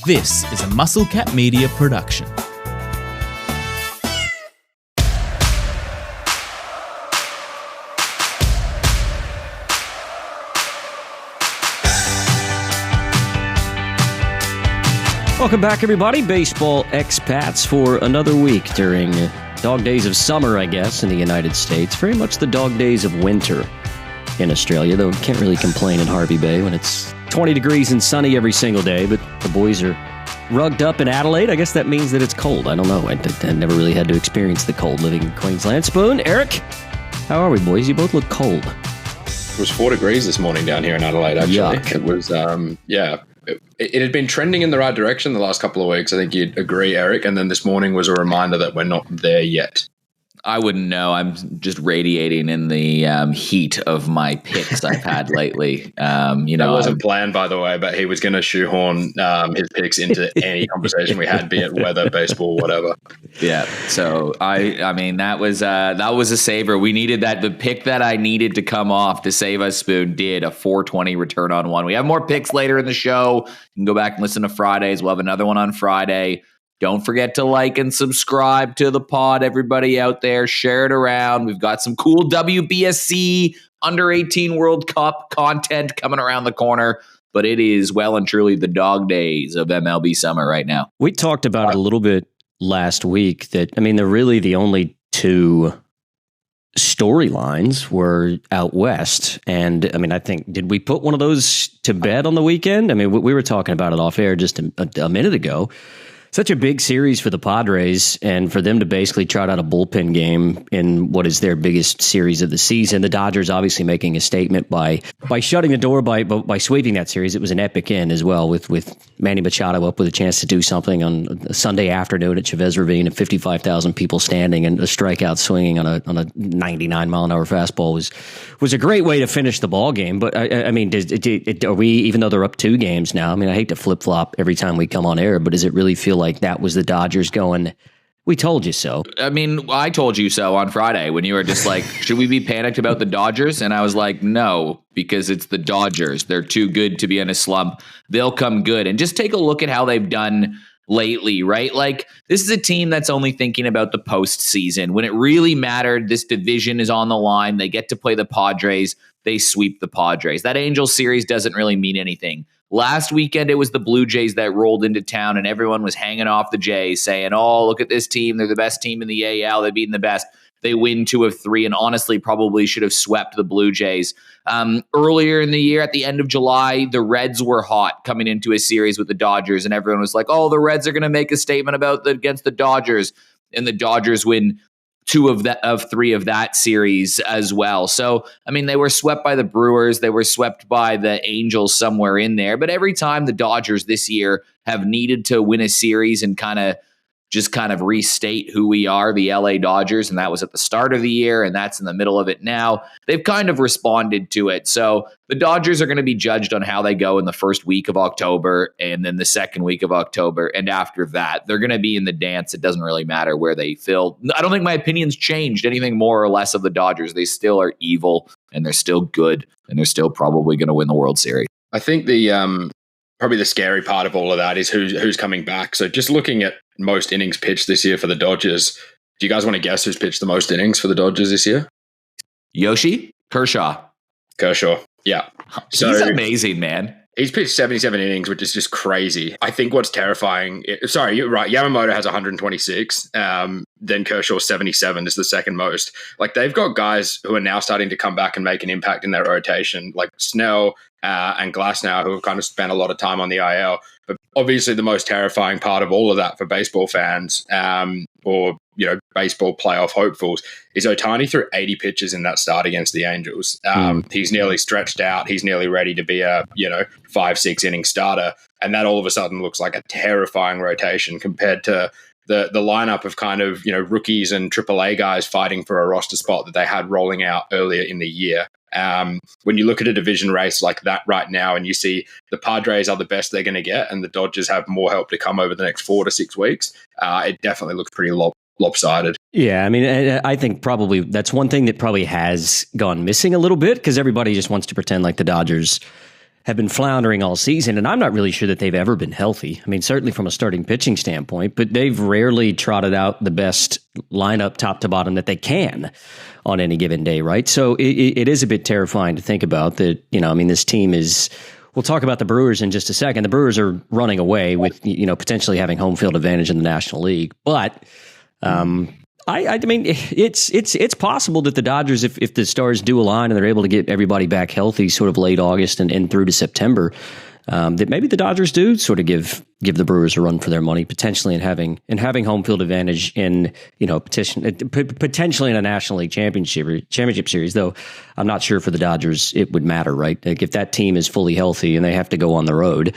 This is a Musclecat Media production. Welcome back, everybody. Baseball expats for another week during dog days of summer, I guess, in the United States. Very much the dog days of winter in Australia, though can't really complain in Hervey Bay when it's 20 degrees and sunny every single day. But the boys are rugged up in Adelaide. I guess that means that it's cold. I don't know. I never really had to experience the cold living in Queensland. Spoon, Eric, how are we, boys? You both look cold. It was 4 degrees this morning down here in Adelaide, actually. Yuck. It was, It had been trending in the right direction the last couple of weeks. I think you'd agree, Eric. And then this morning was a reminder that we're not there yet. I wouldn't know. I'm just radiating in the heat of my picks I've had lately. That wasn't planned, by the way, but he was going to shoehorn his picks into any conversation we had, be it weather, baseball, whatever. Yeah. So I mean, that was a saver. We needed that. The pick that I needed to come off to save us, Spoon, did a 420 return on one. We have more picks later in the show. You can go back and listen to Fridays. We'll have another one on Friday. Don't forget to like and subscribe to the pod, everybody out there. Share it around. We've got some cool WBSC under 18 World Cup content coming around the corner, but it is well and truly the dog days of MLB summer right now. We talked about it a little bit last week that, I mean, they're really the only two storylines were out west. And I mean, I think, did we put one of those to bed on the weekend? I mean, we were talking about it off air just a minute ago. Such a big series for the Padres, and for them to basically trot out a bullpen game in what is their biggest series of the season. The Dodgers obviously making a statement by shutting the door, by sweeping that series. It was an epic end as well, with Manny Machado up with a chance to do something on a Sunday afternoon at Chavez Ravine, and 55,000 people standing, and a strikeout swinging on a 99-mile-an-hour fastball was a great way to finish the ball game. But I mean, are we, even though they're up 2 games now? I mean, I hate to flip flop every time we come on air, but does it really feel like that was the Dodgers going, we told you so? I mean, I told you so on Friday when you were just like, should we be panicked about the Dodgers? And I was like, no, because it's the Dodgers. They're too good to be in a slump. They'll come good. And just take a look at how they've done lately, right? Like, this is a team that's only thinking about the postseason. When it really mattered, this division is on the line. They get to play the Padres. They sweep the Padres. That Angels series doesn't really mean anything. Last weekend, it was the Blue Jays that rolled into town, and everyone was hanging off the Jays, saying, oh, look at this team. They're the best team in the AL. They've beaten the best. They win 2 of 3, and honestly probably should have swept the Blue Jays. Earlier in the year, at the end of July, the Reds were hot coming into a series with the Dodgers, and everyone was like, oh, the Reds are going to make a statement against the Dodgers, and the Dodgers win 2 of 3 of that series as well. So, I mean, they were swept by the Brewers. They were swept by the Angels somewhere in there. But every time the Dodgers this year have needed to win a series and kind of restate who we are, the LA Dodgers, and that was at the start of the year, and that's in the middle of it now, they've kind of responded to it. So the Dodgers are going to be judged on how they go in the first week of October and then the second week of October. And after that, they're going to be in the dance. It doesn't really matter where they fill. I don't think my opinion's changed anything more or less of the Dodgers. They still are evil, and they're still good, and they're still probably going to win the World Series. I think probably the scary part of all of that is who's coming back. So just looking at most innings pitched this year for the Dodgers, do you guys want to guess who's pitched the most innings for the Dodgers this year? Yoshi? Kershaw, yeah. So he's amazing, man. He's pitched 77 innings, which is just crazy. I think what's terrifying... Sorry, you're right. Yamamoto has 126. Then Kershaw 77 is the second most. Like, they've got guys who are now starting to come back and make an impact in their rotation, like Snell and Glasnow, who have kind of spent a lot of time on the IL. But obviously the most terrifying part of all of that for baseball fans or baseball playoff hopefuls is Ohtani threw 80 pitches in that start against the Angels. He's nearly stretched out. He's nearly ready to be a 5-6 inning starter. And that all of a sudden looks like a terrifying rotation compared to the lineup of kind of, rookies and AAA guys fighting for a roster spot that they had rolling out earlier in the year. When you look at a division race like that right now and you see the Padres are the best they're going to get and the Dodgers have more help to come over the next 4 to 6 weeks, it definitely looks pretty lopsided. Yeah, I mean, I think probably that's one thing that probably has gone missing a little bit because everybody just wants to pretend like the Dodgers have been floundering all season, and I'm not really sure that they've ever been healthy. I mean, certainly from a starting pitching standpoint, but they've rarely trotted out the best lineup top to bottom that they can on any given day, right? So it is a bit terrifying to think about that, I mean, this team is, we'll talk about the Brewers in just a second. The Brewers are running away with, potentially having home field advantage in the National League, but I mean, it's possible that the Dodgers, if the stars do align and they're able to get everybody back healthy, sort of late August and through to September, that maybe the Dodgers do sort of give the Brewers a run for their money, potentially in having home field advantage in potentially in a National League championship series. Though I'm not sure for the Dodgers it would matter, right? Like if that team is fully healthy and they have to go on the road,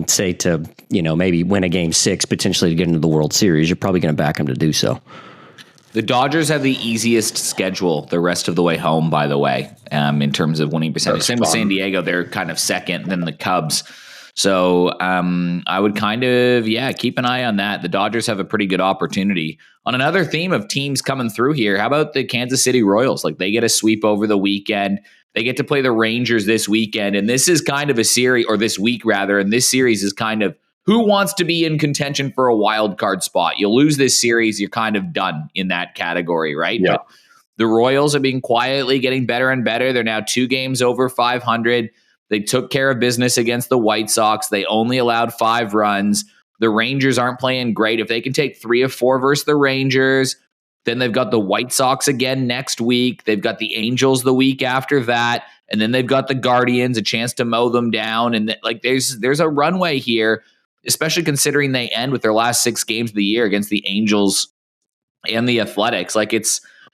say to maybe win a Game 6 potentially to get into the World Series, you're probably going to back them to do so. The Dodgers have the easiest schedule the rest of the way home, by the way, in terms of winning percentage. Same with San Diego. They're kind of second, then the Cubs. So I would kind of, keep an eye on that. The Dodgers have a pretty good opportunity. On another theme of teams coming through here, how about the Kansas City Royals? Like, they get a sweep over the weekend. They get to play the Rangers this weekend. And this is kind of a series, or this week rather, and this series is kind of who wants to be in contention for a wild card spot. You lose this series, you're kind of done in that category, right? Yeah. But the Royals have been quietly getting better and better. They're now 2 games over 500. They took care of business against the White Sox. They only allowed 5 runs. The Rangers aren't playing great. If they can take 3 of 4 versus the Rangers, then they've got the White Sox again next week. They've got the Angels the week after that. And then they've got the Guardians, a chance to mow them down. And there's a runway here, especially considering they end with their last 6 games of the year against the Angels and the Athletics.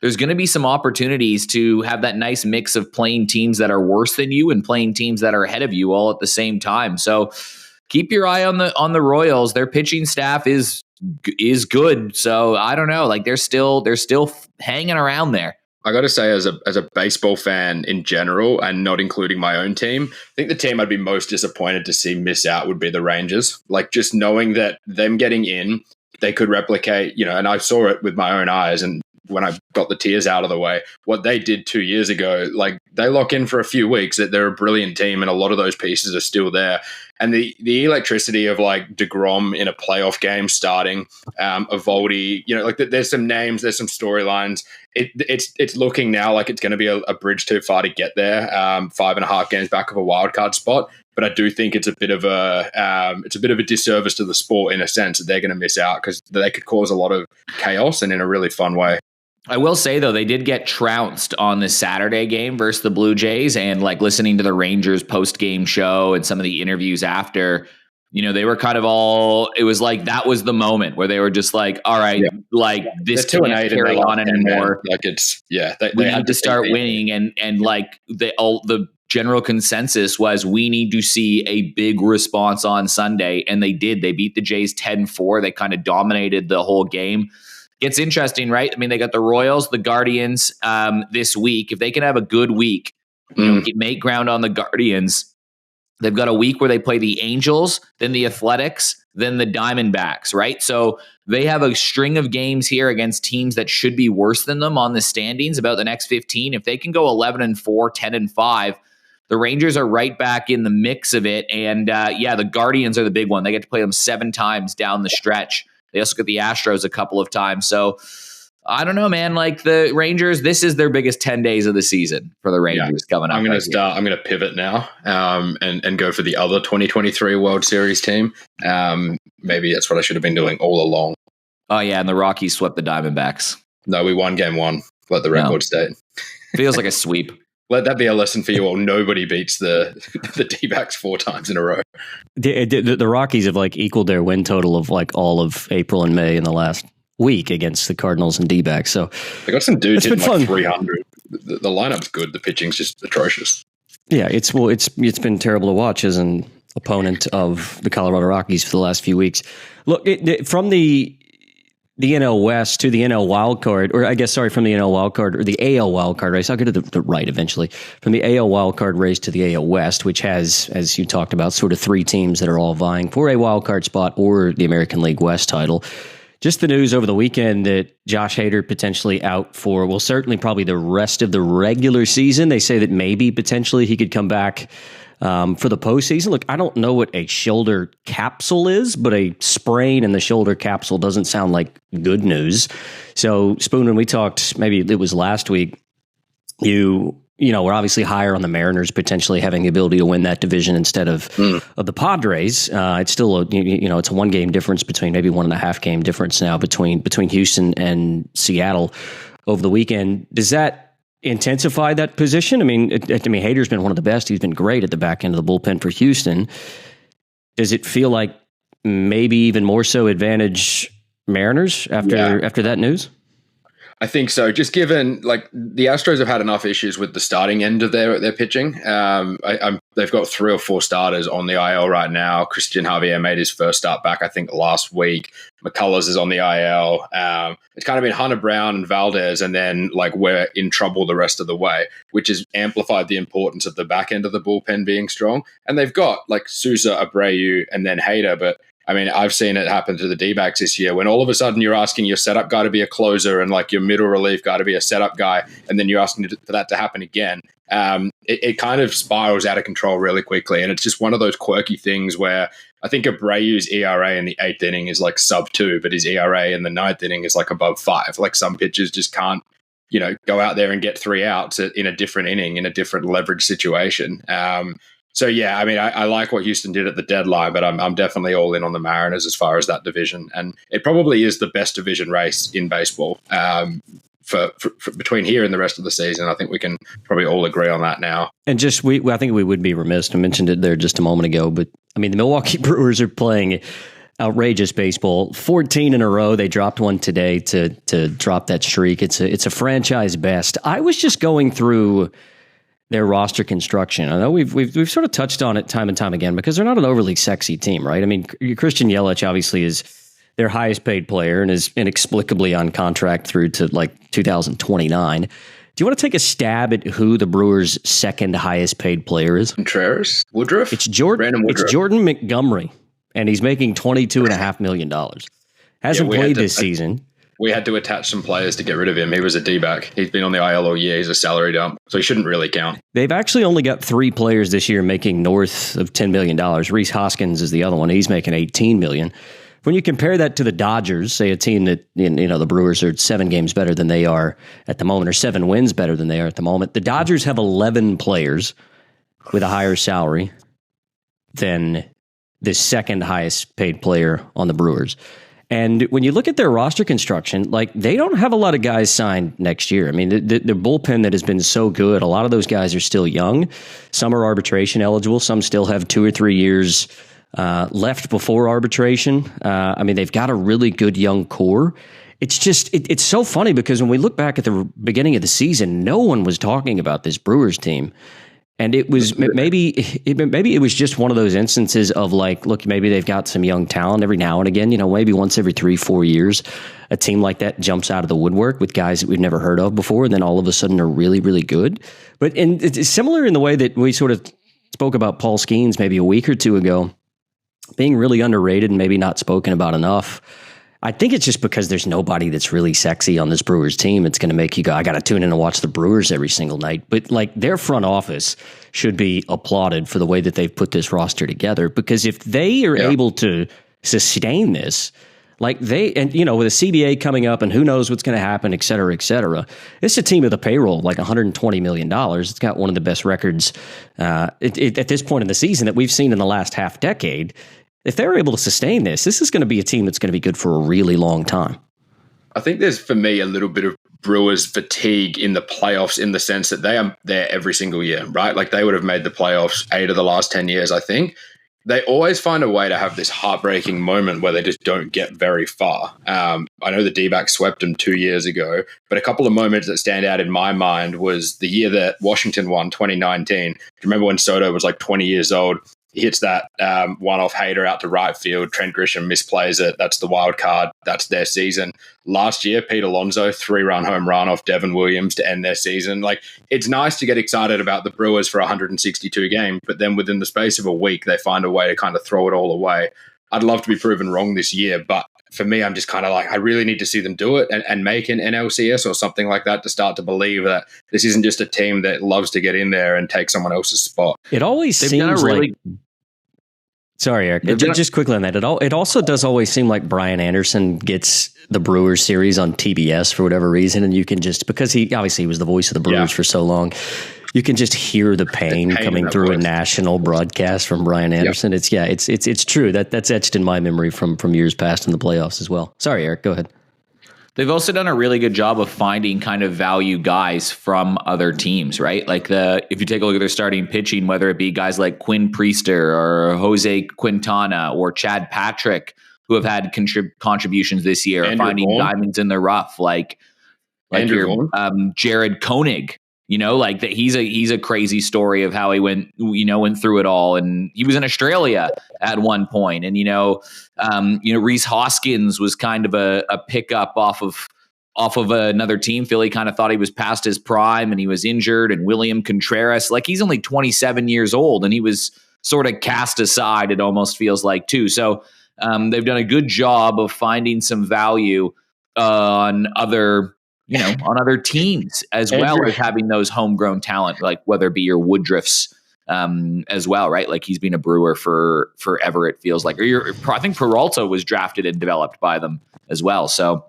There's going to be some opportunities to have that nice mix of playing teams that are worse than you and playing teams that are ahead of you all at the same time. So keep your eye on the Royals. Their pitching staff is good. So I don't know, they're still hanging around there. I got to say, as a baseball fan in general, and not including my own team, I think the team I'd be most disappointed to see miss out would be the Rangers. Just knowing that them getting in, they could replicate, and I saw it with my own eyes. And when I got the tears out of the way, what they did 2 years ago, they lock in for a few weeks that they're a brilliant team, and a lot of those pieces are still there. And the electricity of DeGrom in a playoff game starting, Eovaldi, there's some names, there's some storylines. It's looking now like it's going to be a bridge too far to get there. 5.5 games back of a wild card spot, but I do think it's a bit of a disservice to the sport in a sense that they're going to miss out because they could cause a lot of chaos and in a really fun way. I will say, though, they did get trounced on the Saturday game versus the Blue Jays, and listening to the Rangers post-game show and some of the interviews after, they were kind of all, it was that was the moment where they were just all right, this can't carry on anymore. We need to start winning. And the general consensus was we need to see a big response on Sunday. And they did. They beat the Jays 10-4. They kind of dominated the whole game. It's interesting, right? I mean, they got the Royals, the Guardians this week. If they can have a good week, make ground on the Guardians, they've got a week where they play the Angels, then the Athletics, then the Diamondbacks, right? So they have a string of games here against teams that should be worse than them on the standings about the next 15. If they can go 11-4, 10-5, the Rangers are right back in the mix of it. And the Guardians are the big one. They get to play them 7 times down the stretch. They also get the Astros a couple of times. So I don't know, man. The Rangers, this is their biggest 10 days of the season for the Rangers coming up. I'm going to pivot now and go for the other 2023 World Series team. Maybe that's what I should have been doing all along. Oh, yeah. And the Rockies swept the Diamondbacks. No, we won Game 1. Let the record state. Feels like a sweep. Let that be a lesson for you all. Nobody beats the D-backs 4 times in a row. The Rockies have equaled their win total of all of April and May in the last week against the Cardinals and D-backs. So they got some dudes hitting 300. The lineup's good. The pitching's just atrocious. Yeah, it's been terrible to watch as an opponent of the Colorado Rockies for the last few weeks. Look, from the NL West to the NL wild card, or from the NL wild card or the AL wild card race. I'll get to the right eventually. From the AL wild card race to the AL West, which has, as you talked about, sort of 3 teams that are all vying for a wild card spot or the American League West title. Just the news over the weekend that Josh Hader potentially out for, certainly probably the rest of the regular season. They say that maybe potentially he could come back for the postseason. Look, I don't know what a shoulder capsule is, but a sprain in the shoulder capsule doesn't sound like good news. So, Spoon, when we talked, maybe it was last week, we're obviously higher on the Mariners potentially having the ability to win that division instead of the Padres. It's still it's a 1 game difference between maybe 1.5 game difference now between Houston and Seattle over the weekend. Does that intensify that position? I mean, Hader's been one of the best. He's been great at the back end of the bullpen for Houston. Does it feel like maybe even more so advantage Mariners after that news? I think so. Just given the Astros have had enough issues with the starting end of their pitching. They've got 3 or 4 starters on the IL right now. Christian Javier made his first start back, I think, last week. McCullers is on the IL. It's kind of been Hunter Brown and Valdez, and then we're in trouble the rest of the way, which has amplified the importance of the back end of the bullpen being strong. And they've got Souza, Abreu, and then Hader, but I mean, I've seen it happen to the D-backs this year when all of a sudden you're asking your setup guy to be a closer and your middle relief guy to be a setup guy, and then you're asking for that to happen again. It kind of spirals out of control really quickly, and it's just one of those quirky things where I think Abreu's ERA in the 8th inning is sub 2, but his ERA in the 9th inning is above 5. Some pitchers just can't, go out there and get 3 outs in a different inning in a different leverage situation. So, yeah, I mean, I like what Houston did at the deadline, but I'm definitely all in on the Mariners as far as that division. And it probably is the best division race in baseball for between here and the rest of the season. I think we can probably all agree on that now. And just, I think we would be remiss. I mentioned it there just a moment ago, but I mean, the Milwaukee Brewers are playing outrageous baseball. 14 in a row. They dropped one today to drop that streak. It's a franchise best. I was just going through their roster construction. I know we've sort of touched on it time and time again because they're not an overly sexy team, right? I mean, Christian Yelich obviously is their highest paid player and is inexplicably on contract through to 2029. Do you want to take a stab at who the Brewers' second highest paid player is? Contreras? Woodruff? It's Jordan Montgomery, and he's making $22.5 million. Hasn't played this season. We had to attach some players to get rid of him. He was a D-back. He's been on the IL all year. He's a salary dump, so he shouldn't really count. They've actually only got 3 players this year making north of $10 million. Rhys Hoskins is the other one. He's making $18 million. When you compare that to the Dodgers, say a team that, the Brewers are 7 games better than they are at the moment, or 7 wins better than they are at the moment. The Dodgers have 11 players with a higher salary than the second highest paid player on the Brewers. And when you look at their roster construction, they don't have a lot of guys signed next year. I mean, the bullpen that has been so good, a lot of those guys are still young. Some are arbitration eligible. Some still have 2 or 3 years left before arbitration. I mean, they've got a really good young core. It's just, it's so funny because when we look back at the beginning of the season, no one was talking about this Brewers team. And it was maybe it was just one of those instances of look, maybe they've got some young talent every now and again, maybe once every 3-4 years, a team like that jumps out of the woodwork with guys that we've never heard of before. And then all of a sudden are really, really good. But it's similar in the way that we sort of spoke about Paul Skeens maybe a week or 2 ago being really underrated and maybe not spoken about enough. I think it's just because there's nobody that's really sexy on this Brewers team. It's going to make you go, I got to tune in and watch the Brewers every single night. But their front office should be applauded for the way that they've put this roster together. Because if they are able to sustain this, with the CBA coming up and who knows what's going to happen, et cetera, it's a team with a payroll $120 million. It's got one of the best records at this point in the season that we've seen in the last half decade. If they're able to sustain this is going to be a team that's going to be good for a really long time. I think there's, for me, a little bit of Brewers fatigue in the playoffs in the sense that they are there every single year, right? They would have made the playoffs 8 of the last 10 years, I think. They always find a way to have this heartbreaking moment where they just don't get very far. I know the D-backs swept them 2 years ago, but a couple of moments that stand out in my mind was the year that Washington won, 2019. Do you remember when Soto was 20 years old? He hits that one-off Hader out to right field. Trent Grisham misplays it. That's the wild card. That's their season. Last year, Pete Alonso, 3-run home run off Devin Williams to end their season. It's nice to get excited about the Brewers for 162 games, but then within the space of a week, they find a way to kind of throw it all away. I'd love to be proven wrong this year, but for me, I'm just kind of like, I really need to see them do it and make an NLCS or something like that to start to believe that this isn't just a team that loves to get in there and take someone else's spot. It always They've done a seems really- like. Sorry, Eric. They've done- Just quickly on that. It also does always seem like Brian Anderson gets the Brewers series on TBS for whatever reason, and you can just, because he was the voice of the Brewers for so long, you can just hear the pain coming in through a voice. national broadcast from Brian Anderson. It's true. That's etched in my memory from years past in the playoffs as well. Sorry, Eric. Go ahead. They've also done a really good job of finding kind of value guys from other teams, right? Like if you take a look at their starting pitching, whether it be guys like Quinn Priester or Jose Quintana or Chad Patrick, who have had contributions this year, Andrew finding Vaughn. diamonds in the rough, like Andrew your Jared Koenig. Like that he's a crazy story of how he went through it all. And he was in Australia at one point. And, Rhys Hoskins was kind of a pickup off of another team. Philly kind of thought he was past his prime and he was injured. And William Contreras, like he's only 27 years old and he was sort of cast aside, it almost feels like too. So they've done a good job of finding some value on other teams as well as having those homegrown talent, like whether it be your Woodruffs as well, right? Like he's been a Brewer for forever, it feels like. I think Peralta was drafted and developed by them as well. So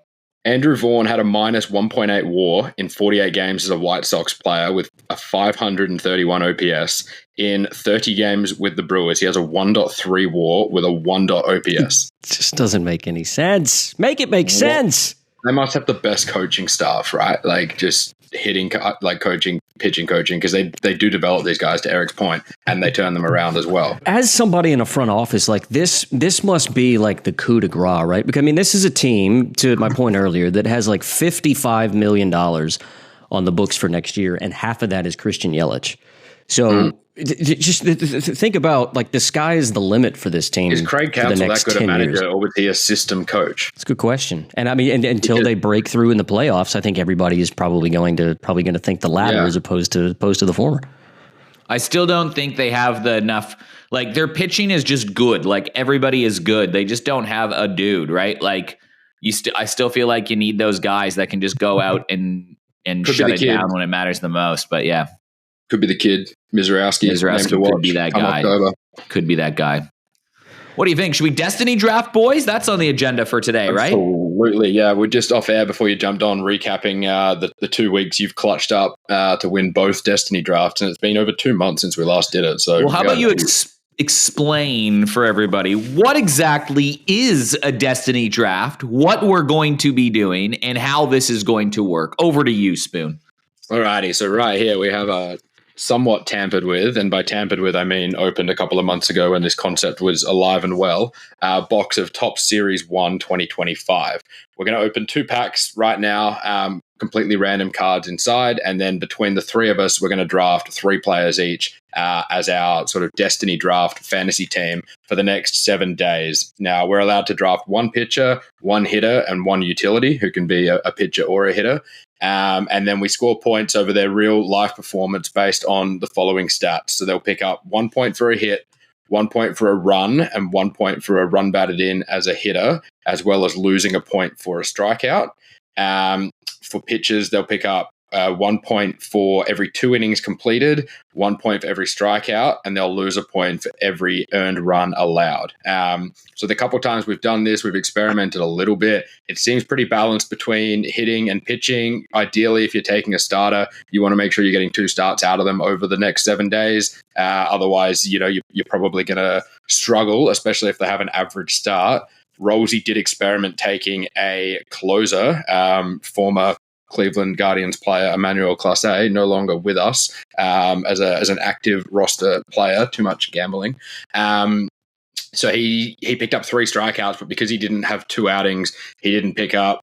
Andrew Vaughn had a minus 1.8 WAR in 48 games as a White Sox player with a 531 OPS. In 30 games with the Brewers, he has a 1.3 WAR with a 1. OPS. It just doesn't make any sense. Make it make sense. They must have the best coaching staff, right? Like just hitting, like coaching, pitching coaching, because they do develop these guys, to Eric's point, and they turn them around as well. As somebody in a front office, like this must be like the coup de grace, right? Because I mean, this is a team, to my point earlier, that has like $55 million on the books for next year, and half of that is Christian Yelich. So just think about, like, the sky is the limit for this team. Is Craig Counsell that good a manager, or was he a system coach? It's a good question. And I mean, until they break through in the playoffs, I think everybody is probably going to think the latter as opposed to the former. I still don't think they have the enough. Like their pitching is just good. Like everybody is good. They just don't have a dude, right? Like I still feel like you need those guys that can just go out and shut it down when it matters the most. But yeah. Could be the kid, Mizrowski. Could be that guy. Could be that guy. What do you think? Should we Destiny draft, boys? That's on the agenda for today, right? Absolutely, yeah. We're just off air before you jumped on, recapping the 2 weeks you've clutched up to win both Destiny drafts, and it's been over 2 months since we last did it. So, well, how about you explain for everybody what exactly is a Destiny draft, what we're going to be doing, and how this is going to work? Over to you, Spoon. Alrighty, so right here we have a somewhat tampered with, and by tampered with I mean opened a couple of months ago when this concept was alive and well, box of Top Series 1 2025. We're going to open 2 packs right now, completely random cards inside, and then between the 3 of us, we're going to draft 3 players each as our sort of Destiny draft fantasy team for the next 7 days. Now, we're allowed to draft 1 pitcher, 1 hitter, and 1 utility, who can be a pitcher or a hitter. And then we score points over their real life performance based on the following stats. So they'll pick up 1 point for a hit, 1 point for a run, and 1 point for a run batted in as a hitter, as well as losing a point for a strikeout. For pitchers, they'll pick up 1 point for every 2 innings completed, 1 point for every strikeout, and they'll lose a point for every earned run allowed. So the couple times we've done this, we've experimented a little bit. It seems pretty balanced between hitting and pitching. Ideally, if you're taking a starter, you want to make sure you're getting 2 starts out of them over the next 7 days. Otherwise, you're probably going to struggle, especially if they have an average start. Rosie did experiment taking a closer, former Cleveland Guardians player Emmanuel Clase, no longer with us, as an active roster player. Too much gambling. So he picked up 3 strikeouts, but because he didn't have 2 outings, he didn't pick up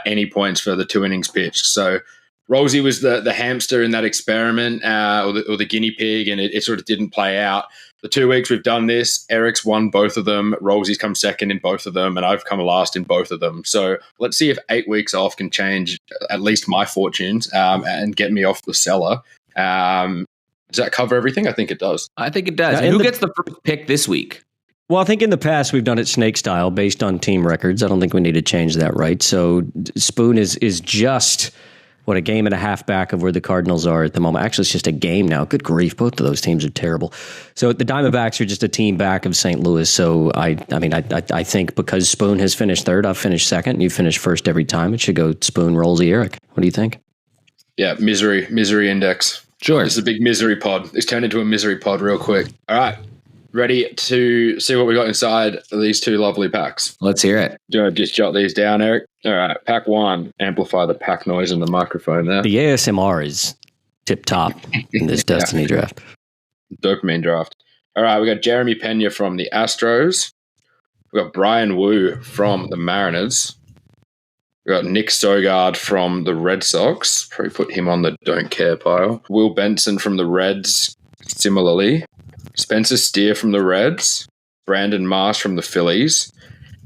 any points for the 2 innings pitched. So Rosie was the hamster in that experiment, or the guinea pig, and it sort of didn't play out. The 2 weeks we've done this, Eric's won both of them, Rosie's come second in both of them, and I've come last in both of them. So let's see if 8 weeks off can change at least my fortunes and get me off the cellar. Does that cover everything? I think it does. I think it does. And who gets the first pick this week? Well, I think in the past we've done it snake style based on team records. I don't think we need to change that, right? So Spoon is just, a game and a half back of where the Cardinals are at the moment. Actually, it's just a game now. Good grief. Both of those teams are terrible. So the Diamondbacks are just a team back of St. Louis. So I think because Spoon has finished third, I've finished second, and you finish first every time. It should go Spoon, Rollsy, Eric. What do you think? Yeah, misery index. Sure. This is a big misery pod. It's turned into a misery pod real quick. All right. Ready to see what we got inside these two lovely packs. Let's hear it. Do you want to just jot these down, Eric? All right. Pack 1. Amplify the pack noise in the microphone there. The ASMR is tip top in this Destiny draft. Dopamine draft. All right. We got Jeremy Pena from the Astros. We got Brian Wu from the Mariners. We got Nick Sogard from the Red Sox. Probably put him on the don't care pile. Will Benson from the Reds. Similarly. Spencer Steer from the Reds, Brandon Marsh from the Phillies,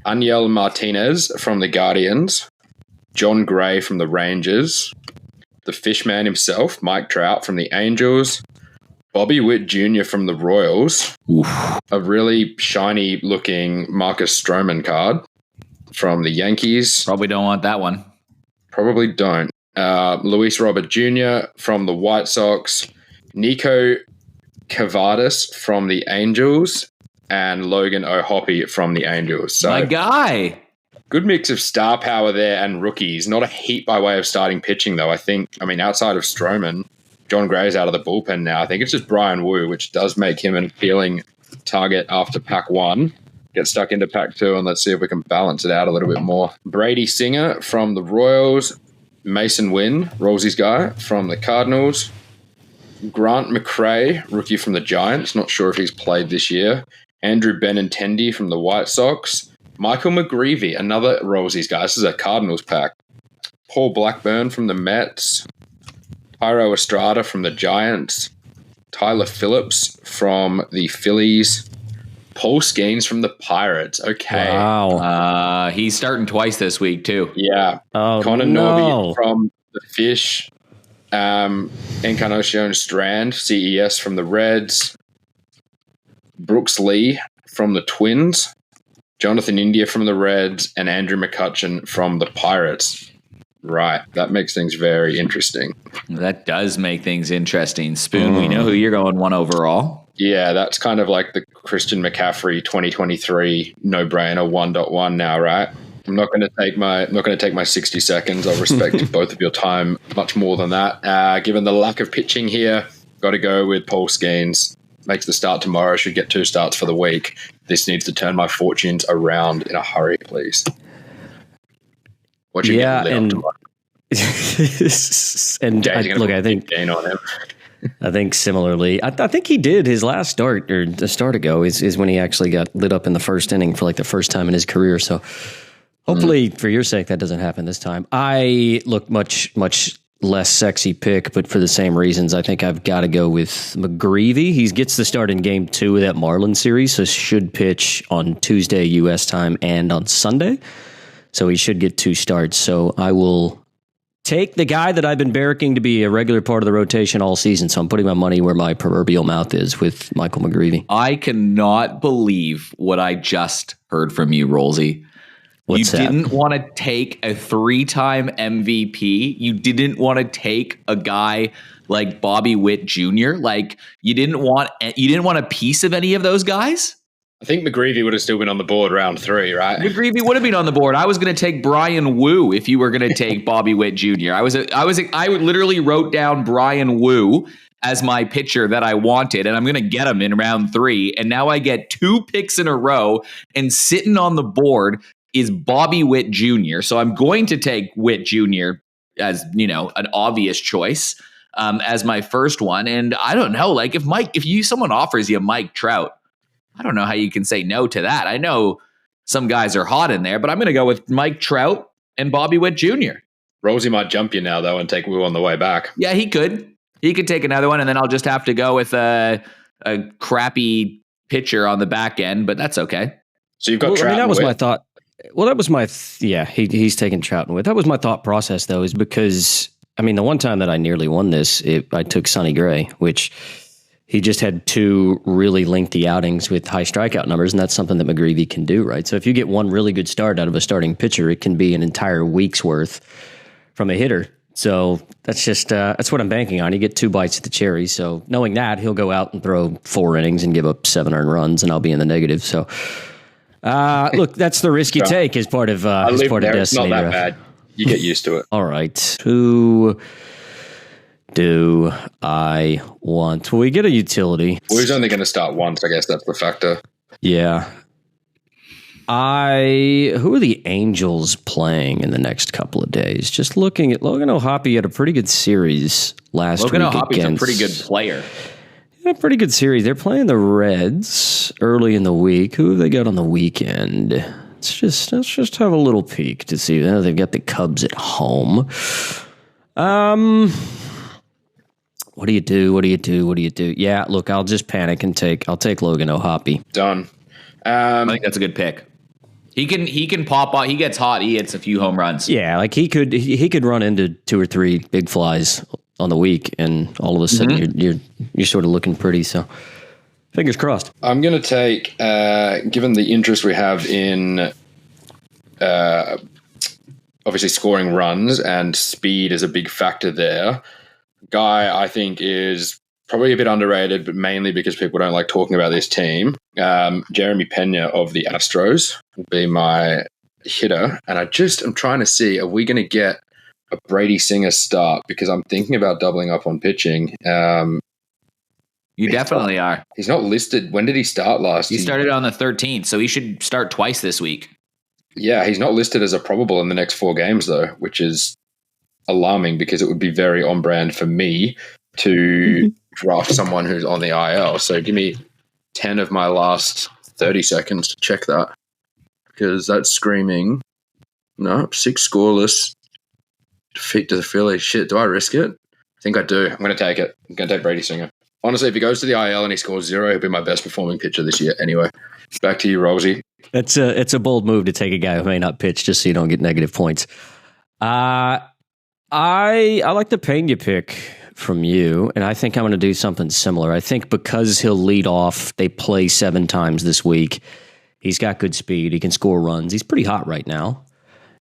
Aniel Martinez from the Guardians, John Gray from the Rangers, the Fishman himself, Mike Trout from the Angels, Bobby Witt Jr. from the Royals, a really shiny looking Marcus Stroman card from the Yankees. Probably don't want that one. Probably don't. Luis Robert Jr. from the White Sox, Nico Cavadis from the Angels, and Logan O'Hoppe from the Angels. So my guy. Good mix of star power there and rookies. Not a heap by way of starting pitching, though. I mean, outside of Stroman, John Gray's out of the bullpen now. I think it's just Brian Wu, which does make him an appealing target after pack 1. Get stuck into pack 2, and let's see if we can balance it out a little bit more. Brady Singer from the Royals, Mason Wynn, Rollsy's guy, from the Cardinals, Grant McRae, rookie from the Giants. Not sure if he's played this year. Andrew Benintendi from the White Sox. Michael McGreevy, another Rollsy's guy. This is a Cardinals pack. Paul Blackburn from the Mets. Tyro Estrada from the Giants. Tyler Phillips from the Phillies. Paul Skeens from the Pirates. Okay. Wow. He's starting twice this week, too. Yeah. Oh, Connor no. Norby from the Fish. Encarnacion Strand, CES from the Reds. Brooks Lee from the Twins. Jonathan India from the Reds. And Andrew McCutcheon from the Pirates. Right. That makes things very interesting. That does make things interesting. Spoon, we know who you're going 1 overall. Yeah, that's kind of like the Christian McCaffrey 2023 no-brainer 1.1 now, right? I'm not going to take my 60 seconds. I'll respect both of your time much more than that. Given the lack of pitching here, got to go with Paul Skeens. Makes the start tomorrow. Should get 2 starts for the week. This needs to turn my fortunes around in a hurry, please. What you Yeah, get and tomorrow? I think gain on him. I think similarly. I think he did his last start or the start ago is when he actually got lit up in the first inning for like the first time in his career. So hopefully for your sake that doesn't happen this time. I look much less sexy pick, but for the same reasons, I think I've got to go with McGreevy. He gets the start in game 2 of that Marlins series, so should pitch on Tuesday U.S. time and on Sunday. So he should get 2 starts. So I will take the guy that I've been barracking to be a regular part of the rotation all season. So I'm putting my money where my proverbial mouth is with Michael McGreevy. I cannot believe what I just heard from you, Rollsy. What's that? Didn't want to take a 3-time MVP. You didn't want to take a guy like Bobby Witt Jr. Like you didn't want a piece of any of those guys. I think McGreevy would have still been on the board round 3, right? McGreevy would have been on the board. I was going to take Brian Wu if you were going to take Bobby Witt Jr. I literally wrote down Brian Wu as my pitcher that I wanted, and I'm going to get him in round 3. And now I get 2 picks in a row, and sitting on the board is Bobby Witt Jr. So I'm going to take Witt Jr. as, an obvious choice as my first one. And I don't know, like if someone offers you Mike Trout, I don't know how you can say no to that. I know some guys are hot in there, but I'm going to go with Mike Trout and Bobby Witt Jr. Rollsy might jump you now, though, and take Wu on the way back. Yeah, he could. He could take another one, and then I'll just have to go with a crappy pitcher on the back end, but that's okay. So you've got Trout. that was my thought. Well, that was he's taking Trout and Witt. That was my thought process, though, is because, the one time that I nearly won this, I took Sonny Gray, which He just had 2 really lengthy outings with high strikeout numbers, and that's something that McGreevy can do, right? So if you get one really good start out of a starting pitcher, it can be an entire week's worth from a hitter. So that's just that's what I'm banking on. You get 2 bites at the cherry. So knowing that, he'll go out and throw 4 innings and give up 7 earned runs, and I'll be in the negative. So look, that's the risk you take as part of Destiny. It's not that bad. You get used to it. All right. Who do I want? Well, we get a utility. Who's only going to start once? I guess that's the factor. Yeah. Who are the Angels playing in the next couple of days? Just looking at Logan O'Hoppe had a pretty good series last week. Logan O'Hoppe's a pretty good player. Yeah, pretty good series. They're playing the Reds early in the week. Who have they got on the weekend? Let's just have a little peek to see. They've got the Cubs at home. What do you do? Yeah, look, I'll just panic and I'll take Logan O'Hoppe. Done. I think that's a good pick. He can pop on. He gets hot. He hits a few home runs. Yeah, like he could run into 2 or 3 big flies on the week, and all of a sudden you're sort of looking pretty. So fingers crossed. I'm going to take, given the interest we have in obviously scoring runs, and speed is a big factor there. Guy I think is probably a bit underrated, but mainly because people don't like talking about this team. Jeremy Pena of the Astros will be my hitter. And I'm trying to see, are we going to get a Brady Singer start? Because I'm thinking about doubling up on pitching. You definitely are. He's not listed. When did he start last? He started on the 13th, so he should start twice this week. Yeah, he's not listed as a probable in the next 4 games, though, which is alarming because it would be very on brand for me to draft someone who's on the IL. So give me 10 of my last 30 seconds to check that, because that's screaming. No, 6 scoreless defeat to the Phillies. Shit, do I risk it? I think I do. I'm going to take it. I'm going to take Brady Singer. Honestly, if he goes to the IL and he scores 0, he'll be my best performing pitcher this year. Anyway, back to you, Rosie. It's a bold move to take a guy who may not pitch just so you don't get negative points. I like the Pena pick from you, and I think I'm going to do something similar. I think because he'll lead off, they play 7 times this week. He's got good speed. He can score runs. He's pretty hot right now.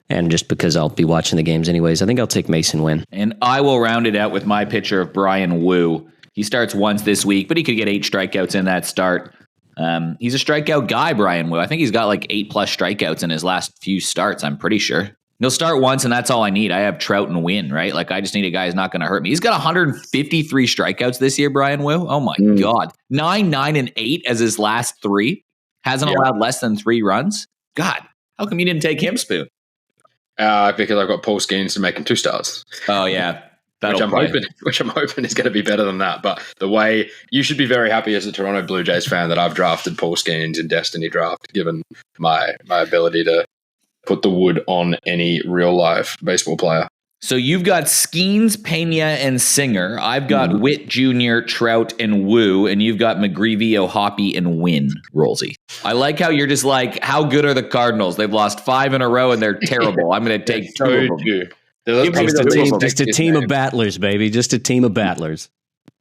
And just because I'll be watching the games anyways, I think I'll take Mason Wynn. And I will round it out with my pitcher of Brian Wu. He starts once this week, but he could get 8 strikeouts in that start. He's a strikeout guy, Brian Wu. I think he's got like 8+ strikeouts in his last few starts, I'm pretty sure. He'll start once, and that's all I need. I have Trout and Wynn, right? Like, I just need a guy who's not going to hurt me. He's got 153 strikeouts this year, Brian Wu. Oh, my God. 9, 9, and 8 as his last 3. Hasn't allowed less than 3 runs. God, how come you didn't take him, Spoon? Because I've got Paul Skeens to make him 2 starts. Oh, yeah. Which I'm hoping is going to be better than that. But the way you should be very happy as a Toronto Blue Jays fan that I've drafted Paul Skeens in Destiny Draft, given my ability to put the wood on any real life baseball player. So you've got Skeens, Pena, and Singer. I've got Witt Jr., Trout, and Wu, and you've got McGreevy, O'Hoppe, and Wynn, Rolsey. I like how you're just like, how good are the Cardinals? They've lost 5 in a row, and they're terrible. I'm going to take 2 of them. Just a team of battlers, baby. Just a team of battlers.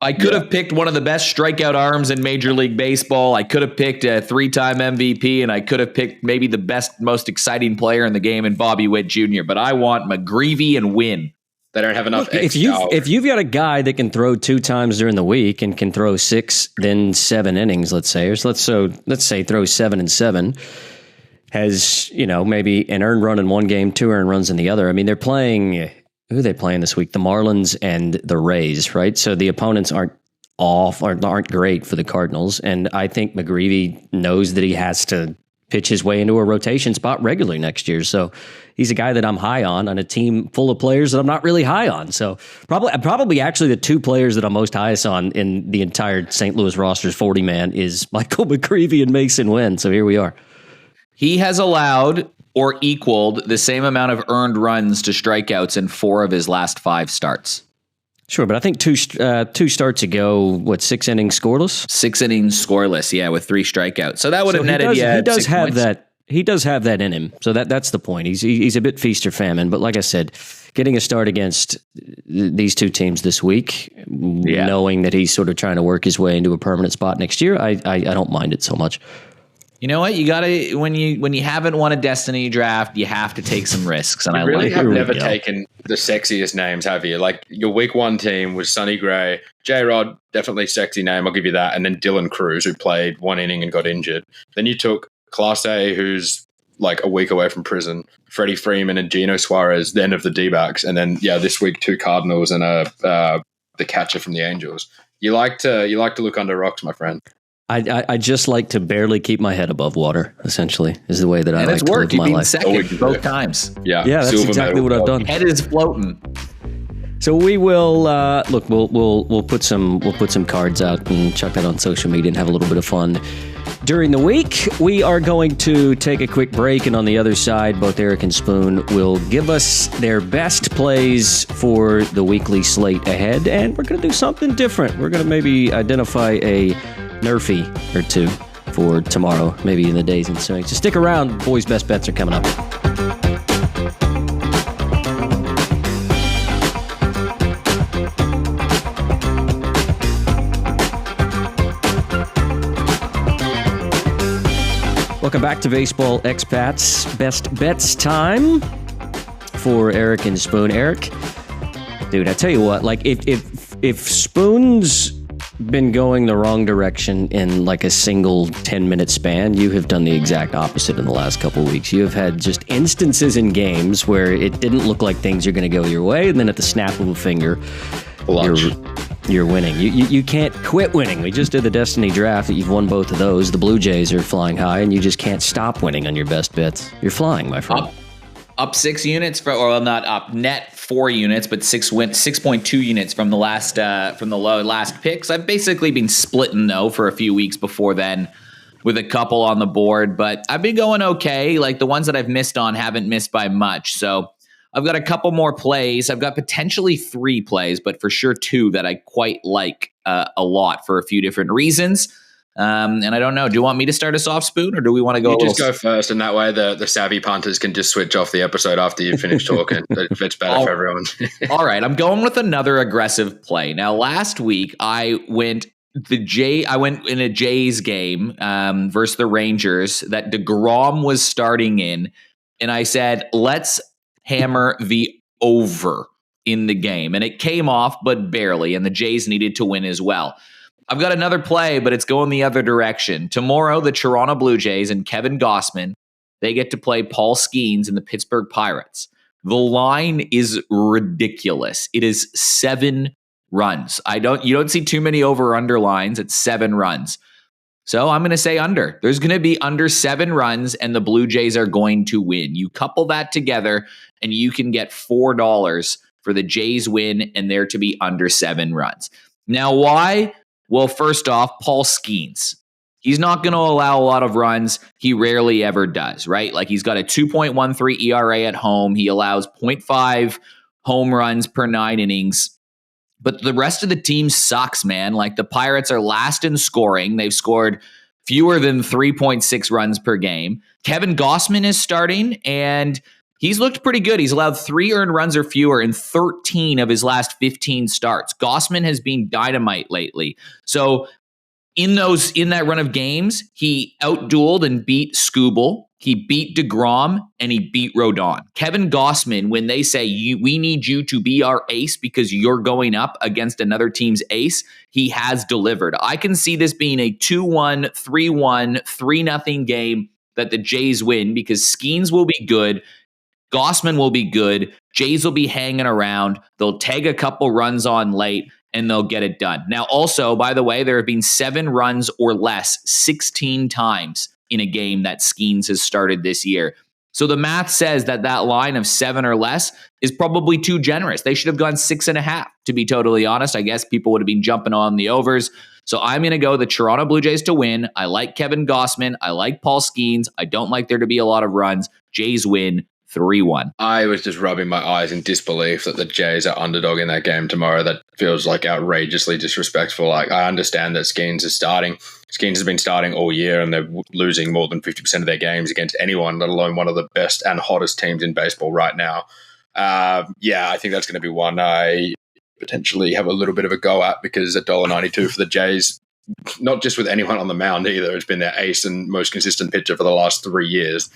I could have picked one of the best strikeout arms in Major League Baseball. I could have picked a 3-time MVP, and I could have picked maybe the best, most exciting player in the game in Bobby Witt Jr., but I want McGreevy and Wynn. They don't have enough. Look, if you've got a guy that can throw 2 times during the week and can throw 6, then 7 innings, let's say, or let's say throw 7 and 7, has, maybe an earned run in one game, 2 earned runs in the other. I mean, they're playing. Who are they playing this week? The Marlins and the Rays, right? So the opponents aren't great for the Cardinals. And I think McGreevy knows that he has to pitch his way into a rotation spot regularly next year. So he's a guy that I'm high on a team full of players that I'm not really high on. So probably actually the 2 players that I'm most highest on in the entire St. Louis roster's 40-man is Michael McGreevy and Mason Wynn. So here we are. He has allowed or equaled the same amount of earned runs to strikeouts in 4 of his last 5 starts. Sure, but I think two starts ago, 6 innings scoreless? 6 innings scoreless, yeah, with 3 strikeouts. So that would have netted you. He does have points. that. he does have that in him. So that's the point. He's a bit feast or famine. But like I said, getting a start against these two teams this week, knowing that he's sort of trying to work his way into a permanent spot next year, I don't mind it so much. You know what? You gotta when you haven't won a Destiny draft, you have to take some risks. And you I really like have never taken the sexiest names, have you? Like your week 1 team was Sonny Gray, J-Rod, definitely sexy name, I'll give you that, and then Dylan Cruz, who played 1 inning and got injured. Then you took Class A, who's like a week away from prison, Freddie Freeman and Gino Suarez, then of the D-backs, and then this week 2 Cardinals and the catcher from the Angels. You like to look under rocks, my friend. I just like to barely keep my head above water, essentially, is the way that I and like it's to worked. live my You've been life. second both times. Yeah, that's exactly what I've done. Head is floating. So we will look. We'll put some cards out and chuck that on social media and have a little bit of fun during the week. We are going to take a quick break, and on the other side, both Eric and Spoon will give us their best plays for the weekly slate ahead, and we're going to do something different. We're going to maybe identify a Nerfy or 2 for tomorrow, maybe in the days ensuing. So stick around. Boys' best bets are coming up. Welcome back to Baseball Expats Best Bets time for Eric and Spoon. Eric, dude, I tell you what, like if Spoon's been going the wrong direction in like a single 10-minute span, you have done the exact opposite in the last couple of weeks. You have had just instances in games where it didn't look like things are going to go your way, and then at the snap of a finger, you're winning. You can't quit winning. We just did the Destiny draft. You've won both of those. The Blue Jays are flying high, and you just can't stop winning on your best bets. You're flying, my friend. Up 6 units not up, net 4 units, but 6.2 units from the last picks. I've basically been splitting though for a few weeks before then with a couple on the board, but I've been going okay. Like the ones that I've missed on haven't missed by much. So I've got a couple more plays. I've got potentially 3 plays, but for sure 2 that I quite like a lot for a few different reasons. And I don't know. Do you want me to start us off, Spoon, or do we want to go? You just go first, and that way the savvy punters can just switch off the episode after you finish talking. It's better for everyone. All right, I'm going with another aggressive play. Now, last week I went in a Jays game versus the Rangers that DeGrom was starting in, and I said, let's hammer the over in the game, and it came off, but barely, and the Jays needed to win as well. I've got another play, but it's going the other direction. Tomorrow, the Toronto Blue Jays and Kevin Gausman, they get to play Paul Skeens and the Pittsburgh Pirates. The line is ridiculous. It is 7 runs. You don't see too many over-under lines at 7 runs. So I'm going to say under. There's going to be under 7 runs, and the Blue Jays are going to win. You couple that together, and you can get $4 for the Jays win and there to be under 7 runs. Now, why? Well, first off, Paul Skeens. He's not going to allow a lot of runs. He rarely ever does, right? Like he's got a 2.13 ERA at home. He allows 0.5 home runs per 9 innings. But the rest of the team sucks, man. Like the Pirates are last in scoring. They've scored fewer than 3.6 runs per game. Kevin Gausman is starting, and he's looked pretty good. He's allowed 3 earned runs or fewer in 13 of his last 15 starts. Gausman has been dynamite lately. So in that run of games, he outdueled and beat Skubal. He beat DeGrom, and he beat Rodon. Kevin Gausman, when they say, we need you to be our ace because you're going up against another team's ace, he has delivered. I can see this being a 2-1, 3-1, 3-0 game that the Jays win because Skeens will be good. Gausman will be good. Jays will be hanging around. They'll tag a couple runs on late, and they'll get it done. Now, also, by the way, there have been 7 runs or less 16 times in a game that Skeens has started this year. So the math says that line of 7 or less is probably too generous. They should have gone 6.5, to be totally honest. I guess people would have been jumping on the overs. So I'm going to go the Toronto Blue Jays to win. I like Kevin Gausman. I like Paul Skeens. I don't like there to be a lot of runs. Jays win 3-1. I was just rubbing my eyes in disbelief that the Jays are underdog in that game tomorrow. That feels like outrageously disrespectful. Like, I understand that Skeens is starting. Skeens has been starting all year, and they're losing more than 50% of their games against anyone, let alone one of the best and hottest teams in baseball right now. I think that's going to be one I potentially have a little bit of a go at, because $1.92 for the Jays, not just with anyone on the mound either, it's been their ace and most consistent pitcher for the last 3 years.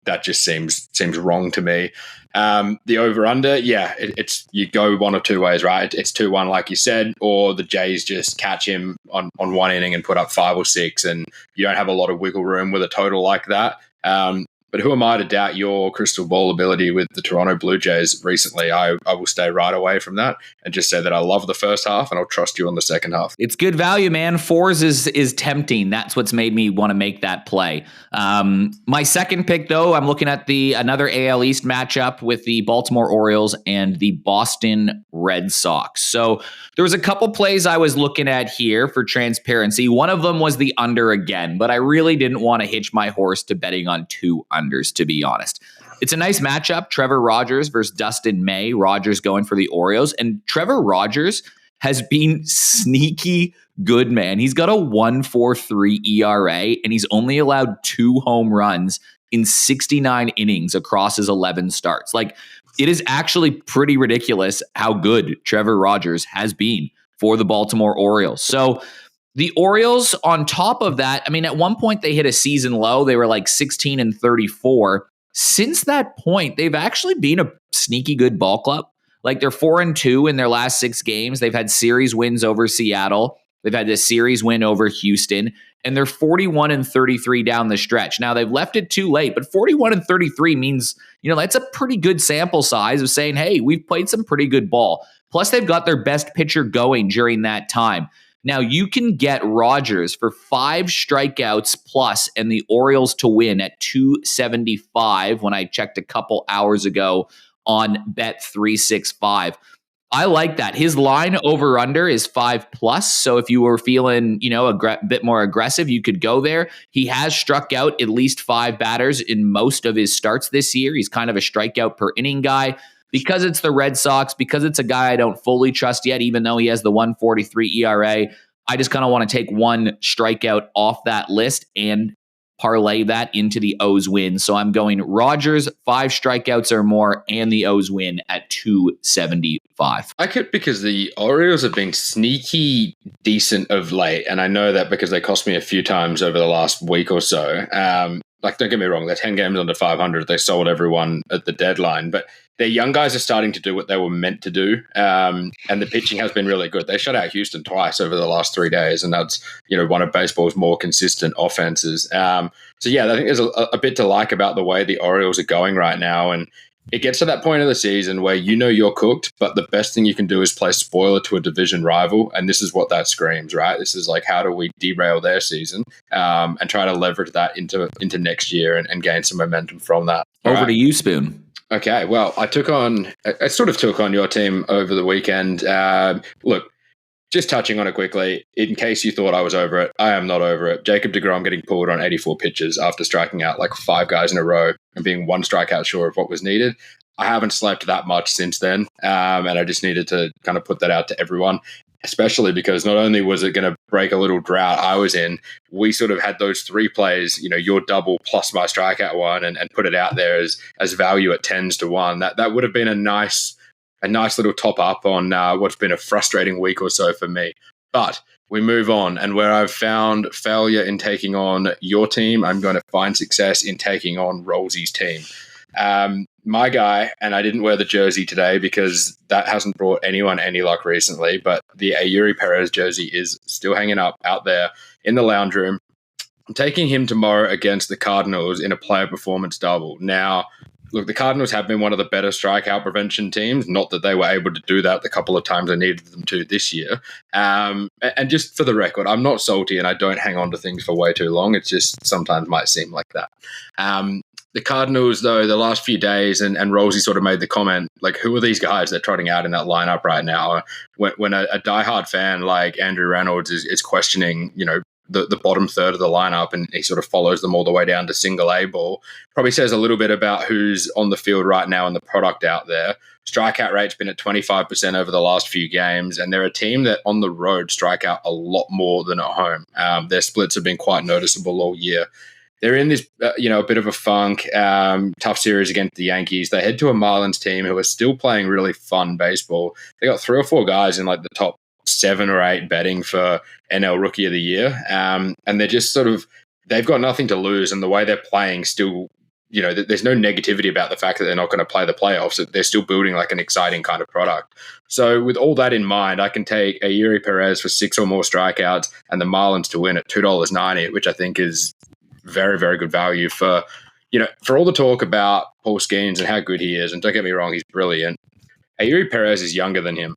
That just seems wrong to me. The over-under, it's you go one of two ways, right? It's 2-1, like you said, or the Jays just catch him on one inning and put up 5 or 6, and you don't have a lot of wiggle room with a total like that. But who am I to doubt your crystal ball ability with the Toronto Blue Jays recently? I will stay right away from that and just say that I love the first half, and I'll trust you on the second half. It's good value, man. 4s is tempting. That's what's made me want to make that play. My second pick, though, I'm looking at another AL East matchup with the Baltimore Orioles and the Boston Red Sox. So there was a couple plays I was looking at here for transparency. One of them was the under again, but I really didn't want to hitch my horse to betting on 2 unders, to be honest. It's a nice matchup. Trevor Rogers versus Dustin May. Rogers going for the Orioles. And Trevor Rogers has been sneaky good, man. He's got a 1.43 ERA, and he's only allowed 2 home runs in 69 innings across his 11 starts. Like, it is actually pretty ridiculous how good Trevor Rogers has been for the Baltimore Orioles. So the Orioles, on top of that, I mean, at one point they hit a season low. They were like 16-34. Since that point, they've actually been a sneaky good ball club. Like, they're 4-2 in their last 6 games. They've had series wins over Seattle. They've had this series win over Houston, and they're 41-33 down the stretch. Now, they've left it too late, but 41-33 means, that's a pretty good sample size of saying, hey, we've played some pretty good ball. Plus, they've got their best pitcher going during that time. Now, you can get Rogers for 5 strikeouts plus and the Orioles to win at $275 when I checked a couple hours ago on Bet365. I like that. His line over under is 5+. So if you were feeling, a bit more aggressive, you could go there. He has struck out at least 5 batters in most of his starts this year. He's kind of a strikeout per inning guy. Because it's the Red Sox, because it's a guy I don't fully trust yet, even though he has the 1.43 ERA, I just kind of want to take 1 strikeout off that list and parlay that into the O's win. So I'm going Rogers, 5 strikeouts or more, and the O's win at $275. I could, because the Orioles have been sneaky decent of late, and I know that because they cost me a few times over the last week or so. Don't get me wrong, they're 10 games under 500. They sold everyone at the deadline, but their young guys are starting to do what they were meant to do, and the pitching has been really good. They shut out Houston twice over the last 3 days, and that's one of baseball's more consistent offenses. I think there's a bit to like about the way the Orioles are going right now, and it gets to that point of the season where you're cooked, but the best thing you can do is play spoiler to a division rival, and this is what that screams, right? This is like, how do we derail their season and try to leverage that into next year and gain some momentum from that. Over to you, Spoon. Okay, well, I sort of took on your team over the weekend. Look, just touching on it quickly, in case you thought I was over it, I am not over it. Jacob deGrom getting pulled on 84 pitches after striking out like 5 guys in a row and being 1 strikeout short of what was needed. I haven't slept that much since then, and I just needed to kind of put that out to everyone, especially because not only was it going to break a little drought I was in, we sort of had those 3 plays, your double plus my strikeout one, and put it out there as value at 10-1. That would have been a nice little top up on what's been a frustrating week or so for me. But we move on, and where I've found failure in taking on your team, I'm going to find success in taking on Rollsy's team. My guy, and I didn't wear the jersey today because that hasn't brought anyone any luck recently, but the Eury Perez jersey is still hanging up out there in the lounge room. I'm taking him tomorrow against the Cardinals in a player performance double. Now, look, the Cardinals have been one of the better strikeout prevention teams. Not that they were able to do that the couple of times I needed them to this year. And just for the record, I'm not salty and I don't hang on to things for way too long. It just sometimes might seem like that. The Cardinals, though, the last few days, and Rollsy sort of made the comment, like, who are these guys that are trotting out in that lineup right now? When a diehard fan like Andrew Reynolds is questioning, the bottom third of the lineup, and he sort of follows them all the way down to single A ball. Probably says a little bit about who's on the field right now and the product out there. Strikeout rate's been at 25% over the last few games, and they're a team that on the road strike out a lot more than at home. Their splits have been quite noticeable all year. They're in this, a bit of a funk, tough series against the Yankees. They head to a Marlins team who are still playing really fun baseball. They got 3 or 4 guys in like the top 7 or 8 betting for NL Rookie of the Year. And they're just they've got nothing to lose. And the way they're playing still, there's no negativity about the fact that they're not going to play the playoffs. They're still building like an exciting kind of product. So with all that in mind, I can take a Eury Perez for 6 or more strikeouts and the Marlins to win at $2.90, which I think is very, very good value for all the talk about Paul Skeens and how good he is. And don't get me wrong, he's brilliant. Eury Perez is younger than him.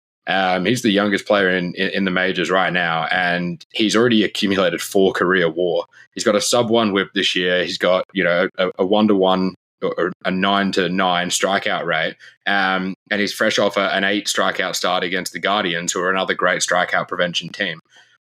He's the youngest player in the majors right now, and he's already accumulated 4 career WAR. He's got a sub-1 whip this year. He's got a 1-to-1 or a 9-to-9 strikeout rate, and he's fresh off an 8 strikeout start against the Guardians, who are another great strikeout prevention team.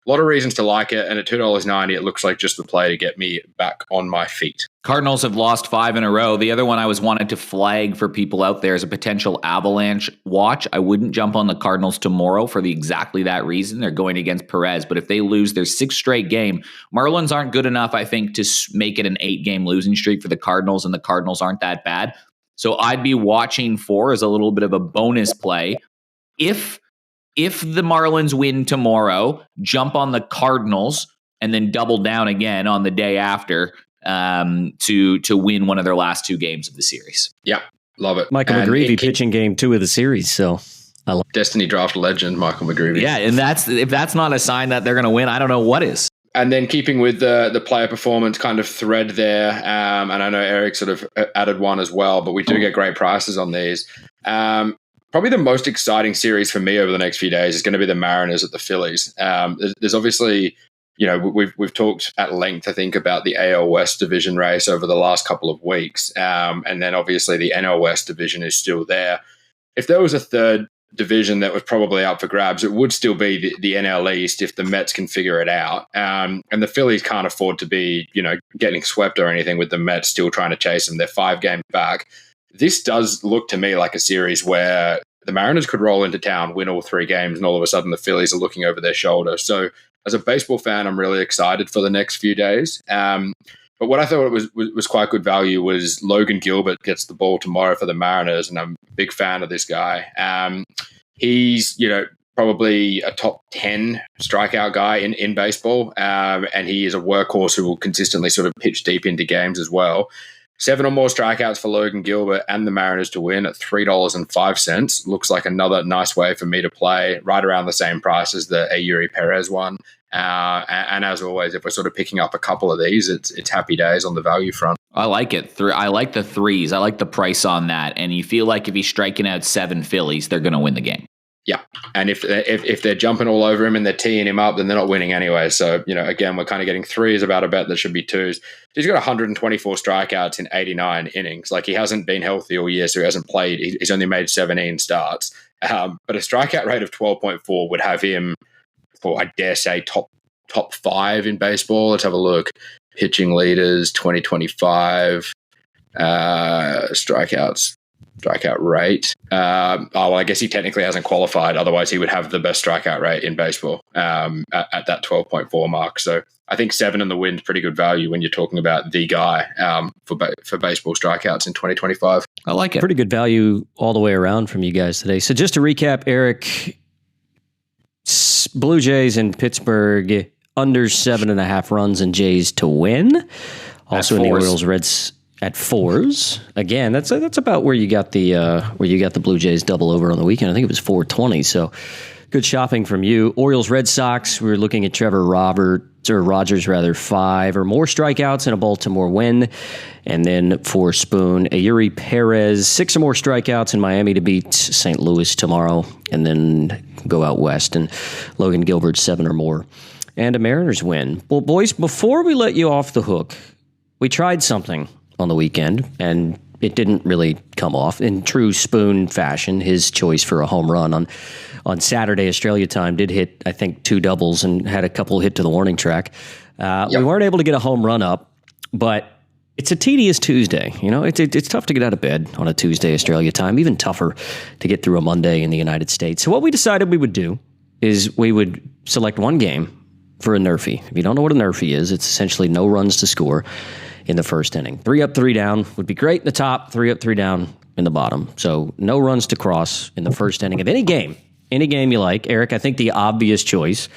A lot of reasons to like it, and at $2.90, it looks like just the play to get me back on my feet. Cardinals have lost 5 in a row. The other one I was wanted to flag for people out there is a potential avalanche watch. I wouldn't jump on the Cardinals tomorrow for exactly that reason. They're going against Perez, but if they lose their 6th straight game, Marlins aren't good enough, I think, to make it an 8-game losing streak for the Cardinals, and the Cardinals aren't that bad. So I'd be watching for as a little bit of a bonus play. If the Marlins win tomorrow, jump on the Cardinals and then double down again on the day after to win one of their last 2 games of the series. Yeah, love it. Michael McGreevy pitching game 2 of the series, so I love Destiny draft legend Michael McGreevy. Yeah, and if that's not a sign that they're going to win, I don't know what is. And then keeping with the player performance kind of thread there, and I know Eric sort of added one as well, but we do get great prices on these. Probably the most exciting series for me over the next few days is going to be the Mariners at the Phillies. There's obviously, we've talked at length, I think, about the AL West division race over the last couple of weeks. And then obviously the NL West division is still there. If there was a third division that was probably up for grabs, it would still be the NL East if the Mets can figure it out. And the Phillies can't afford to be, getting swept or anything with the Mets still trying to chase them. They're 5 games back. This does look to me like a series where the Mariners could roll into town, win all 3 games, and all of a sudden the Phillies are looking over their shoulder. So as a baseball fan, I'm really excited for the next few days. But what I thought was quite good value was Logan Gilbert gets the ball tomorrow for the Mariners, and I'm a big fan of this guy. He's, probably a top 10 strikeout guy in baseball, and he is a workhorse who will consistently sort of pitch deep into games as well. 7 or more strikeouts for Logan Gilbert and the Mariners to win at $3.05. Looks like another nice way for me to play, right around the same price as the Eury Perez one. And as always, if we're sort of picking up a couple of these, it's happy days on the value front. I like it. I like the 3s. I like the price on that. And you feel like if he's striking out 7 Phillies, they're going to win the game. Yeah. And if they're jumping all over him and they're teeing him up, then they're not winning anyway. So, again, we're kind of getting 3s about a bet that should be 2s. He's got 124 strikeouts in 89 innings. Like, he hasn't been healthy all year, so he hasn't played. He's only made 17 starts. But a strikeout rate of 12.4 would have him for, I dare say, top 5 in baseball. Let's have a look. Pitching leaders, 2025, strikeout rate. I guess he technically hasn't qualified. Otherwise, he would have the best strikeout rate in baseball at that 12.4 mark. So I think 7 in the win is pretty good value when you're talking about the guy for baseball strikeouts in 2025. I like it. Pretty good value all the way around from you guys today. So just to recap, Eric, Blue Jays in Pittsburgh under 7.5 runs and Jays to win. Also in the Orioles Reds at 4s. Again, that's about where you got the Blue Jays double over on the weekend. I think it was 420. So good shopping from you. Orioles Red Sox. We're looking at Trevor Rogers 5 or more strikeouts and a Baltimore win. And then for Spoon, Eury Perez 6 or more strikeouts in Miami to beat St. Louis tomorrow, and then go out west. And Logan Gilbert 7 or more and a Mariners win. Well, boys, before we let you off the hook, we tried something on the weekend, and it didn't really come off. In true Spoon fashion, his choice for a home run on Saturday, Australia time, did hit, I think, 2 doubles and had a couple hit to the warning track. We weren't able to get a home run up, but it's a tedious Tuesday. You know, it's tough to get out of bed on a Tuesday Australia time, even tougher to get through a Monday in the United States. So what we decided we would do is we would select one game for a Nerfie. If you don't know what a Nerfie is, it's essentially no runs to score in the first inning. 3 up, 3 down would be great in the top, 3 up, 3 down in the bottom. So no runs to cross in the first inning of any game you like. Eric, I think the obvious choice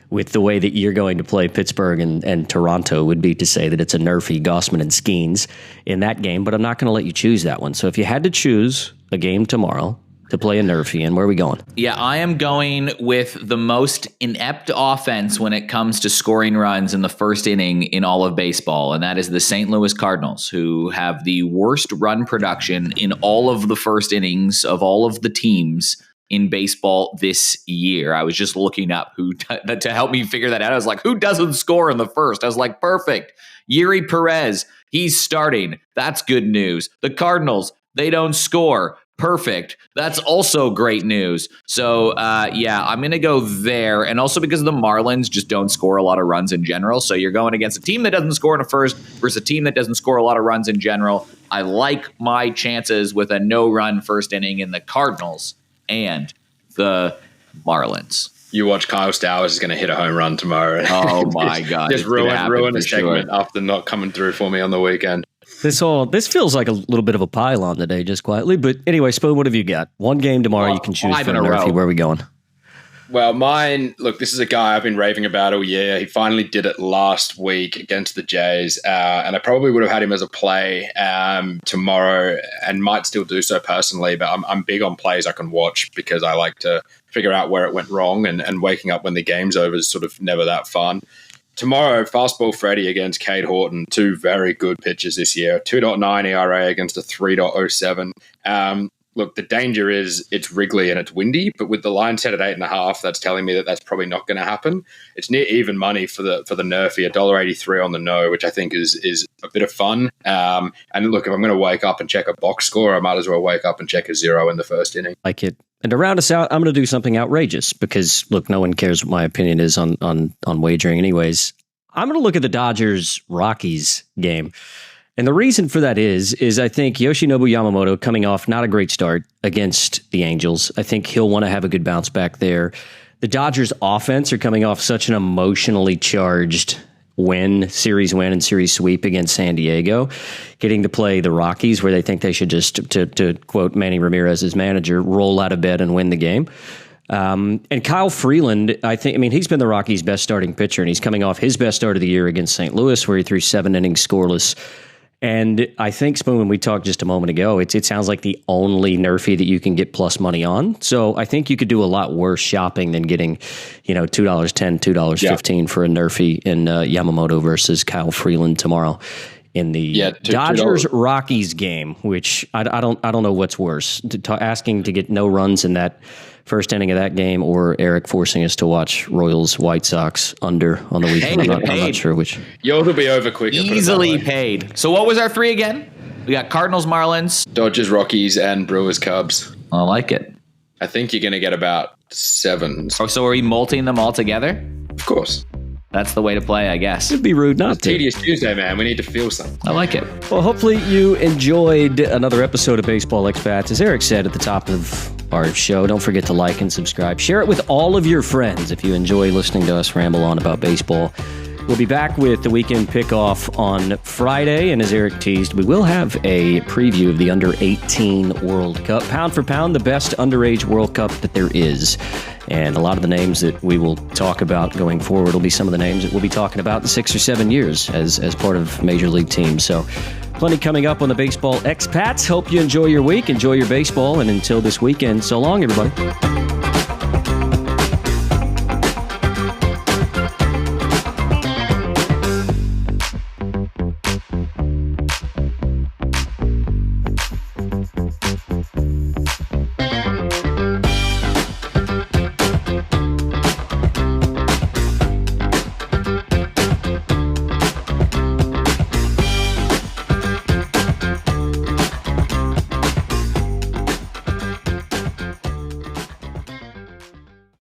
with the way that you're going to play Pittsburgh and Toronto would be to say that it's a Nerfie, Gausman, and Skeens in that game, but I'm not going to let you choose that one. So if you had to choose a game tomorrow to play a Nerfie in, where are we going? Yeah, I am going with the most inept offense when it comes to scoring runs in the first inning in all of baseball, and that is the St. Louis Cardinals, who have the worst run production in all of the first innings of all of the teams in baseball this year. I was just looking up who to help me figure that out. I was like, who doesn't score in the first? I was like, perfect. Yuri Perez, he's starting. That's good news. The Cardinals, they don't score. Perfect. That's also great news. So, I'm going to go there. And also because the Marlins just don't score a lot of runs in general. So you're going against a team that doesn't score in a first versus a team that doesn't score a lot of runs in general. I like my chances with a no-run first inning in the Cardinals and the Marlins. You watch Kyle Stowers is going to hit a home run tomorrow. Oh, my God. Just ruin the segment after not coming through for me on the weekend. This feels like a little bit of a pile-on today, just quietly. But anyway, Spoon, what have you got? One game tomorrow you can choose for Nerfie. Where are we going? Well, mine, look, this is a guy I've been raving about all year. He finally did it last week against the Jays, and I probably would have had him as a play tomorrow and might still do so personally, but I'm big on plays I can watch because I like to figure out where it went wrong, and waking up when the game's over is sort of never that fun. Tomorrow, Fastball Freddy against Cade Horton, 2 very good pitchers this year. 2.9 ERA against a 3.07. Look, the danger is it's Wrigley and it's windy, but with the line set at 8.5, that's telling me that that's probably not going to happen. It's near even money for the Nerfie, $1.83 on the no, which I think is a bit of fun. And look, if I'm going to wake up and check a box score, I might as well wake up and check a 0 in the first inning. Like it. And to round us out, I'm going to do something outrageous because, look, no one cares what my opinion is on wagering anyways. I'm going to look at the Dodgers-Rockies game. And the reason for that is I think Yoshinobu Yamamoto coming off not a great start against the Angels. I think he'll want to have a good bounce back there. The Dodgers offense are coming off such an emotionally charged series win and series sweep against San Diego, getting to play the Rockies where they think they should just, to quote Manny Ramirez's manager, roll out of bed and win the game. And Kyle Freeland, he's been the Rockies' best starting pitcher, and he's coming off his best start of the year against St. Louis, where he threw 7 innings scoreless. And I think, Spoon, when we talked just a moment ago, it sounds like the only Nerfie that you can get plus money on. So I think you could do a lot worse shopping than getting, $2.10, $2.15 for a Nerfie in Yamamoto versus Kyle Freeland tomorrow in the Dodgers-Rockies game, which I don't know what's worse, asking to get no runs in that first inning of that game, or Eric forcing us to watch Royals White Sox under on the weekend. I'm not sure which. Yours will be over quick. Easily paid. So what was our 3 again? We got Cardinals, Marlins, Dodgers, Rockies, and Brewers, Cubs. I like it. I think you're going to get about 7. Oh, so are we multing them all together? Of course. That's the way to play, I guess. It'd be rude not to. Tedious Tuesday, man. We need to feel something. I like it. Well, hopefully you enjoyed another episode of Baseball Expats. As Eric said at the top of our show, don't forget to like and subscribe. Share it with all of your friends if you enjoy listening to us ramble on about baseball. We'll be back with the weekend pickoff on Friday, and as Eric teased, we will have a preview of the Under-18 World Cup. Pound for pound, the best underage World Cup that there is. And a lot of the names that we will talk about going forward will be some of the names that we'll be talking about in 6 or 7 years as part of Major League teams. So plenty coming up on the Baseball Expats. Hope you enjoy your week, enjoy your baseball, and until this weekend, so long, everybody.